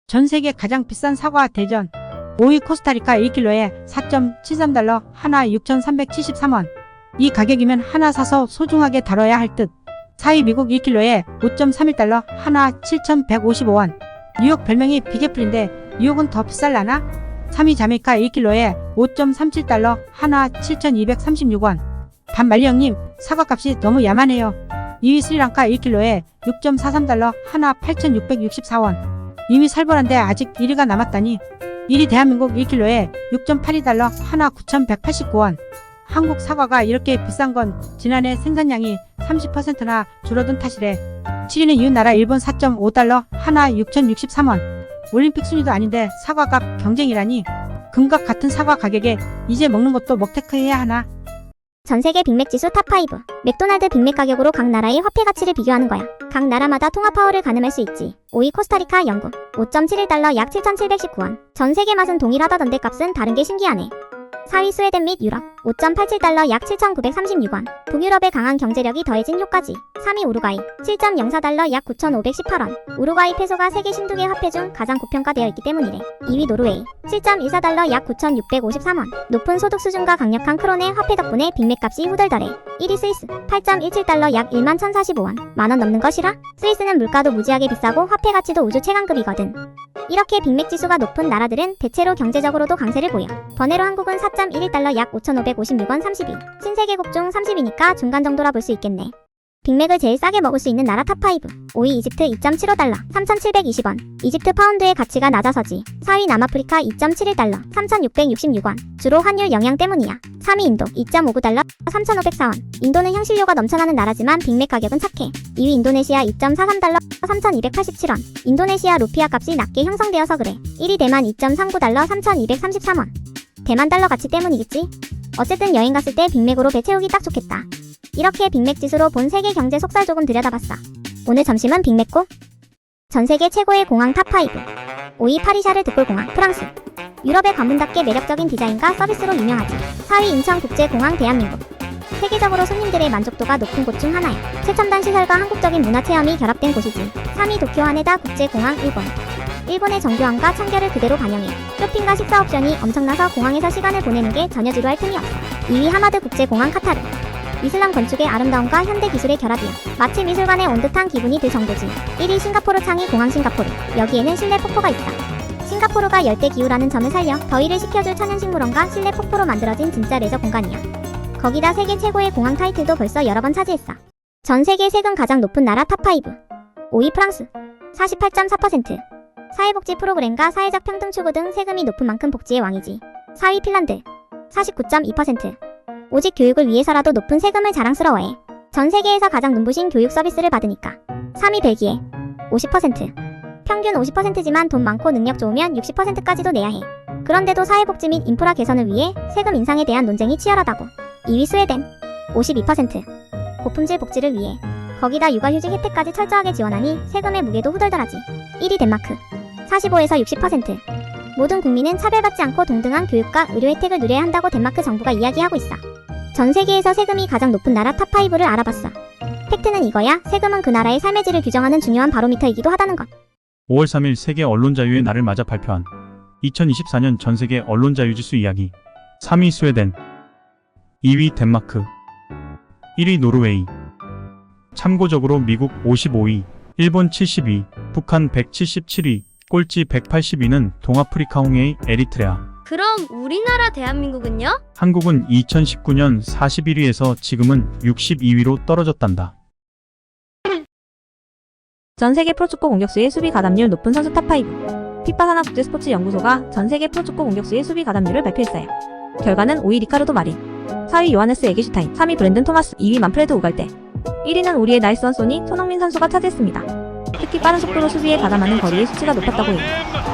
전 세계 가장 비싼 사과 대전. 5위 코스타리카 1kg에 4.73달러, 하나 6,373원. 이 가격이면 하나 사서 소중하게 다뤄야 할 듯. 4위 미국 1kg에 5.31달러, 하나 7,155원. 뉴욕 별명이 비계풀인데 뉴욕은 더 비쌀라나? 3위 자메이카 1kg에 5.37달러, 하나 7,236원. 반말리형님, 사과값이 너무 야만해요. 2위 스리랑카 1kg에 6.43달러, 하나 8,664원. 이미 살벌한데 아직 1위가 남았다니. 1위 대한민국 1kg에 6.82달러, 하나 9,189원. 한국 사과가 이렇게 비싼 건 지난해 생산량이 30%나 줄어든 탓이래. 7위는 이웃나라 일본 4.5달러, 하나 6,063원. 올림픽 순위도 아닌데 사과값 경쟁이라니. 금값 같은 사과 가격에 이제 먹는 것도 먹테크 해야 하나? 전세계 빅맥 지수 탑5. 맥도날드 빅맥 가격으로 각 나라의 화폐 가치를 비교하는 거야. 각 나라마다 통화 파워를 가늠할 수 있지. 5위 코스타리카 영국 5.71달러 약 7,719원. 전세계 맛은 동일하다던데 값은 다른 게 신기하네. 4위 스웨덴 및 유럽 5.87달러 약 7,936원. 북유럽의 강한 경제력이 더해진 효과지. 3위 우루과이 7.04달러 약 9,518원. 우루과이 페소가 세계 신두개 화폐 중 가장 고평가되어 있기 때문이래. 2위 노르웨이 7.14달러 약 9,653원. 높은 소득 수준과 강력한 크론의 화폐 덕분에 빅맥 값이 후덜덜해. 1위 스위스 8.17달러 약 11,045원. 만원 넘는 거 싫어? 스위스는 물가도 무지하게 비싸고 화폐 가치도 우주 최강급이거든. 이렇게 빅맥 지수가 높은 나라들은 대체로 경제적으로도 강세를 보여. 번외로 한국은 4.11달러 약 5,556원 32. 신세계국 중 30위니까 중간 정도라 볼 수 있겠네. 빅맥을 제일 싸게 먹을 수 있는 나라 탑5. 5위 이집트 2.75달러 3,720원. 이집트 파운드의 가치가 낮아서지. 4위 남아프리카 2.71달러 3,666원. 주로 환율 영향 때문이야. 3위 인도 2.59달러 3,504원. 인도는 향신료가 넘쳐나는 나라지만 빅맥 가격은 착해. 2위 인도네시아 2.43달러 3,287원. 인도네시아 루피아 값이 낮게 형성되어서 그래. 1위 대만 2.39달러 3,233원. 대만 달러 가치 때문이겠지? 어쨌든 여행 갔을 때 빅맥으로 배 채우기 딱 좋겠다. 이렇게 빅맥 지수로 본 세계 경제 속살 조금 들여다봤어. 오늘 점심은 빅맥고? 전세계 최고의 공항 탑5. 5위 파리샤르 드골 공항 프랑스. 유럽의 관문답게 매력적인 디자인과 서비스로 유명하지. 4위 인천국제공항 대한민국. 세계적으로 손님들의 만족도가 높은 곳 중 하나야. 최첨단 시설과 한국적인 문화 체험이 결합된 곳이지. 3위 도쿄 하네다 국제공항 일본. 일본의 정교함과 청결을 그대로 반영해. 쇼핑과 식사 옵션이 엄청나서 공항에서 시간을 보내는 게 전혀 지루할 틈이 없어. 2위 하마드 국제공항 카타르. 이슬람 건축의 아름다움과 현대 기술의 결합이야. 마치 미술관에 온 듯한 기분이 들 정도지. 1위 싱가포르 창의 공항 싱가포르. 여기에는 실내 폭포가 있다. 싱가포르가 열대 기후라는 점을 살려 더위를 식혀줄 천연식물원과 실내 폭포로 만들어진 진짜 레저 공간이야. 거기다 세계 최고의 공항 타이틀도 벌써 여러 번 차지했어. 전 세계 세금 가장 높은 나라 탑5. 5위 프랑스 48.4%. 사회복지 프로그램과 사회적 평등 추구 등 세금이 높은 만큼 복지의 왕이지. 4위 핀란드 49.2%. 오직 교육을 위해서라도 높은 세금을 자랑스러워해. 전 세계에서 가장 눈부신 교육 서비스를 받으니까. 3위 벨기에 50%. 평균 50%지만 돈 많고 능력 좋으면 60%까지도 내야 해. 그런데도 사회복지 및 인프라 개선을 위해 세금 인상에 대한 논쟁이 치열하다고. 2위 스웨덴 52%. 고품질 복지를 위해. 거기다 육아휴직 혜택까지 철저하게 지원하니 세금의 무게도 후덜덜하지. 1위 덴마크 45에서 60%. 모든 국민은 차별받지 않고 동등한 교육과 의료 혜택을 누려야 한다고 덴마크 정부가 이야기하고 있어. 전 세계에서 세금이 가장 높은 나라 탑5를 알아봤어. 팩트는 이거야. 세금은 그 나라의 삶의 질을 규정하는 중요한 바로미터이기도 하다는 것. 5월 3일 세계 언론자유의 날을 맞아 발표한 2024년 전세계 언론자유지수 이야기. 3위 스웨덴, 2위 덴마크, 1위 노르웨이. 참고적으로 미국 55위, 일본 72위, 북한 177위, 꼴찌 180위는 동아프리카 홍해의 에리트레아. 그럼 우리나라 대한민국은요? 한국은 2019년 41위에서 지금은 62위로 떨어졌단다. 전세계 프로축구 공격수의 수비 가담률 높은 선수 탑5. 피파 산하국제스포츠연구소가 전세계 프로축구 공격수의 수비 가담률을 발표했어요. 결과는 5위 리카르도 마린, 4위 요하네스 에게슈타인, 3위 브랜든 토마스, 2위 만프레드 우갈대, 1위는 우리의 나이스원 소니 손흥민 선수가 차지했습니다. 특히 빠른 속도로 수비에 가담하는 거리의 수치가 높았다고 해요.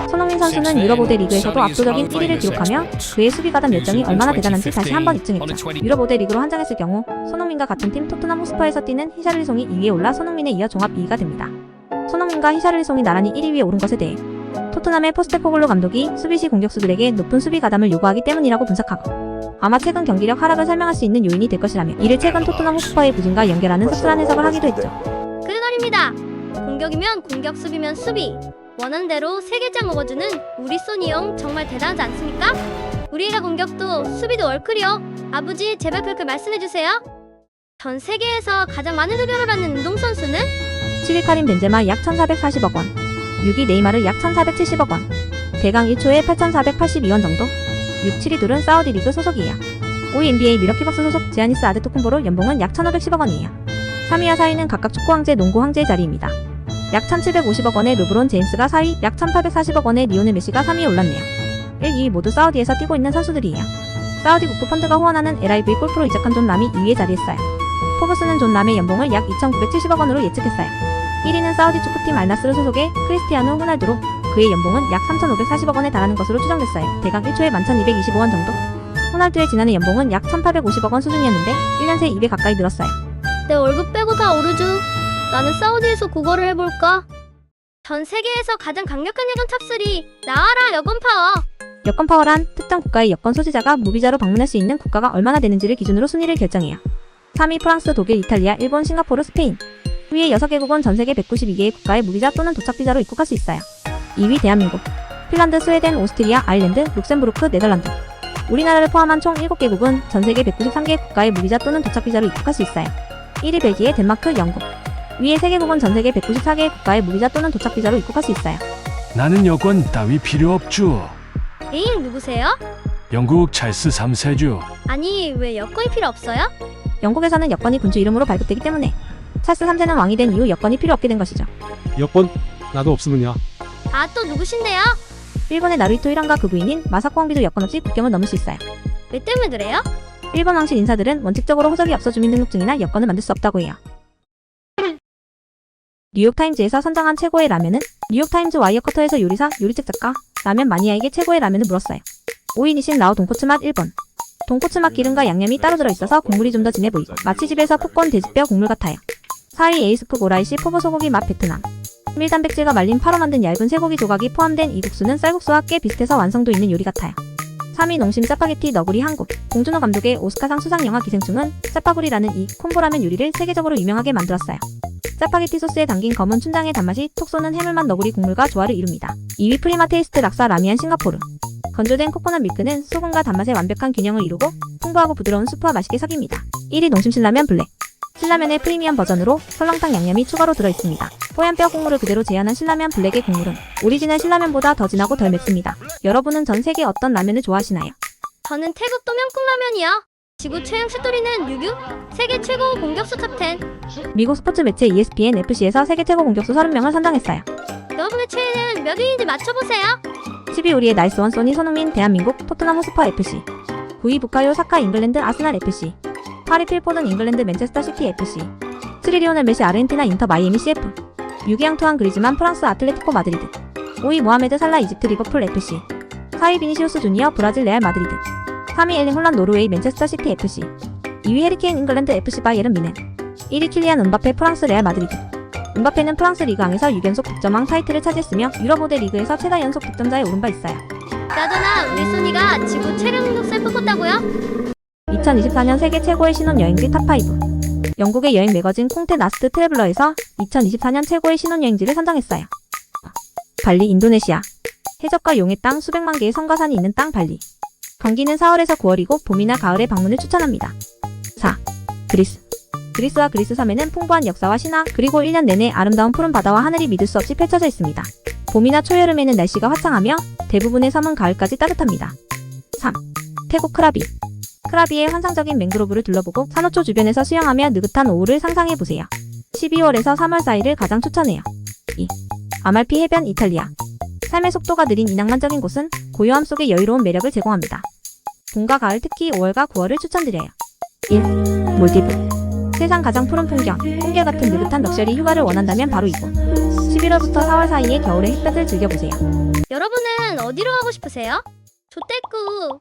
손흥민 선수는 유럽 5대 리그에서도 압도적인 1위를 기록하며 그의 수비 가담 열정이 얼마나 대단한지 다시 한번 입증했죠. 유럽 5대 리그로 한정했을 경우 손흥민과 같은 팀 토트넘 호스퍼에서 뛰는 히샤르리송이 2위에 올라 손흥민에 이어 종합 2위가 됩니다. 손흥민과 히샤르리송이 나란히 1위 위에 오른 것에 대해 토트넘의 포스테코글루 감독이 수비시 공격수들에게 높은 수비 가담을 요구하기 때문이라고 분석하고, 아마 최근 경기력 하락을 설명할 수 있는 요인이 될 것이라며 이를 최근 토트넘 호스퍼의 부진과 연결하는 씁쓸한 해석을 하기도 했죠. 그 말입니다. 공격이면 공격, 수비면 수비. 원하는 대로 세계장 먹어주는 우리 소니 형 정말 대단하지 않습니까? 우리 애가 공격도 수비도 월클이요. 아버지 제발 그렇게 말씀해주세요. 전 세계에서 가장 많은 흡연을 받는 운동선수는? 7위 카림 벤제마 약 1,440억 원, 6위 네이마르 약 1,470억 원, 대강 1초에 8,482원 정도. 6, 7위 둘은 사우디 리그 소속이에요. 5위 NBA 미러키박스 소속 지아니스 아데토쿤보로 연봉은 약 1,510억 원이에요. 3위와 4위는 각각 축구 황제, 농구 황제의 자리입니다. 약 1,750억 원의 르브론 제임스가 4위, 약 1,840억 원의 리오넬 메시가 3위에 올랐네요. 1, 2위 모두 사우디에서 뛰고 있는 선수들이에요. 사우디 국부 펀드가 후원하는 LIV 골프로 이적한 존 람이 2위에 자리했어요. 포브스는 존 람의 연봉을 약 2,970억 원으로 예측했어요. 1위는 사우디 축구팀 알나스르 소속의 크리스티아누 호날두로 그의 연봉은 약 3,540억 원에 달하는 것으로 추정됐어요. 대강 1초에 11,225원 정도. 호날두의 지난해 연봉은 약 1,850억 원 수준이었는데 1년 새 2배 가까이 늘었어요. 내 월급 빼고 다 오르죠. 나는 사우디에서 국어를 해볼까? 전 세계에서 가장 강력한 여권 탑3 나와라 여권 파워. 여권 파워란 특정 국가의 여권 소지자가 무비자로 방문할 수 있는 국가가 얼마나 되는지를 기준으로 순위를 결정해요. 3위 프랑스, 독일, 이탈리아, 일본, 싱가포르, 스페인. 위의 6개국은 전 세계 192개의 국가에 무비자 또는 도착비자로 입국할 수 있어요. 2위 대한민국, 핀란드, 스웨덴, 오스트리아, 아일랜드, 룩셈부르크, 네덜란드. 우리나라를 포함한 총 7개국은 전 세계 193개 국가에 무비자 또는 도착비자로 입국할 수 있어요. 1위 벨기에, 덴마크, 영국. 위의 3개국은 전 세계 194개의 국가에 무비자 또는 도착비자로 입국할 수 있어요. 나는 여권 따위 필요 없죠. 에잉 누구세요? 영국 찰스 3세죠. 아니 왜 여권이 필요 없어요? 영국에서는 여권이 군주 이름으로 발급되기 때문에 찰스 3세는 왕이 된 이후 여권이 필요 없게 된 것이죠. 여권 나도 없으면야. 아 또 누구신데요? 일본의 나루히토 일왕과 그 부인인 마사코 왕비도 여권 없이 국경을 넘을 수 있어요. 왜 때문에 그래요? 일본 왕실 인사들은 원칙적으로 호적이 없어 주민등록증이나 여권을 만들 수 없다고 해요. 뉴욕타임즈에서 선정한 최고의 라면은? 뉴욕타임즈 와이어커터에서 요리사, 요리책 작가, 라면 마니아에게 최고의 라면을 물었어요. 5위 니신 라오 돈코츠 맛 1번. 돈코츠 맛 기름과 양념이 따로 들어있어서 국물이 좀 더 진해 보이고 마치 집에서 푹 건 돼지뼈 국물 같아요. 4위 에이스프 고라이시 포보 소고기 맛 베트남. 밀단백질과 말린 파로 만든 얇은 쇠고기 조각이 포함된 이 국수는 쌀국수와 꽤 비슷해서 완성도 있는 요리 같아요. 3위 농심 짜파게티 너구리 한국. 봉준호 감독의 오스카상 수상 영화 기생충은 짜파구리라는 이 콤보라면 요리를 세계적으로 유명하게 만들었어요. 짜파게티 소스에 담긴 검은 춘장의 단맛이 톡 쏘는 해물맛 너구리 국물과 조화를 이룹니다. 2위 프리마 테이스트 락사 라미안 싱가포르. 건조된 코코넛 밀크는 소금과 단맛의 완벽한 균형을 이루고 풍부하고 부드러운 수프와 맛있게 섞입니다. 1위 농심 신라면 블랙. 신라면의 프리미엄 버전으로 설렁탕 양념이 추가로 들어있습니다. 뽀얀 뼈 국물을 그대로 재현한 신라면 블랙의 국물은 오리지널 신라면보다 더 진하고 덜 맵습니다. 여러분은 전 세계 어떤 라면을 좋아하시나요? 저는 태국 똠양꿍 라면이요. 지구 최영 숫돌이는 유규? 세계 최고 공격수 탑10. 미국 스포츠 매체 ESPN FC에서 세계 최고 공격수 30명을 선정했어요. 여러분의 최애는 몇 위인지 맞춰보세요. 10위 우리의 나이스원 소니 손흥민 대한민국 토트넘 호스퍼 FC. 9위 부카요 사카 잉글랜드 아스날 FC. 8위 필포든 잉글랜드 맨체스터 시티 FC. 7위 리오넬 메시 아르헨티나 인터 마이애미 CF. 6위 앙투안 그리즈만 프랑스 아틀레티코 마드리드. 5위 모하메드 살라 이집트 리버풀 FC. 4위 비니시우스 주니어 브라질 레알 마드리드. 3위 엘링 홀란 노르웨이 맨체스터 시티 FC. 2위 해리케인 잉글랜드 FC 바이에른 뮌헨. 1위 킬리안 은바페 프랑스 레알 마드리드. 은바페는 프랑스 리그왕에서 6연속 득점왕 타이틀을 차지했으며 유럽 5대 리그에서 최다 연속 득점자에 오른 바 있어요. 나도나 우리 소니가 지구 최고 공격수에 뽑혔다고요? 2024년 세계 최고의 신혼여행지 탑5. 영국의 여행 매거진 콩테 나스트 트래블러에서 2024년 최고의 신혼여행지를 선정했어요. 발리 인도네시아. 해적과 용의 땅 수백만 개의 성과 산이 있는 땅 발리. 경기는 4월에서 9월이고 봄이나 가을에 방문을 추천합니다. 4. 그리스. 그리스와 그리스 섬에는 풍부한 역사와 신화 그리고 1년 내내 아름다운 푸른 바다와 하늘이 믿을 수 없이 펼쳐져 있습니다. 봄이나 초여름에는 날씨가 화창하며 대부분의 섬은 가을까지 따뜻합니다. 3. 태국 크라비. 크라비의 환상적인 맹그로브를 둘러보고 산호초 주변에서 수영하며 느긋한 오후를 상상해보세요. 12월에서 3월 사이를 가장 추천해요. 2. 아말피 해변 이탈리아. 삶의 속도가 느린 이 낭만적인 곳은 고요함 속에 여유로운 매력을 제공합니다. 봄과 가을 특히 5월과 9월을 추천드려요. 1. 몰디브. 세상 가장 푸른 풍경, 꿈결같은 느긋한 럭셔리 휴가를 원한다면 바로 이곳. 11월부터 4월 사이에 겨울의 햇볕을 즐겨보세요. 여러분은 어디로 가고 싶으세요? 조떼꾸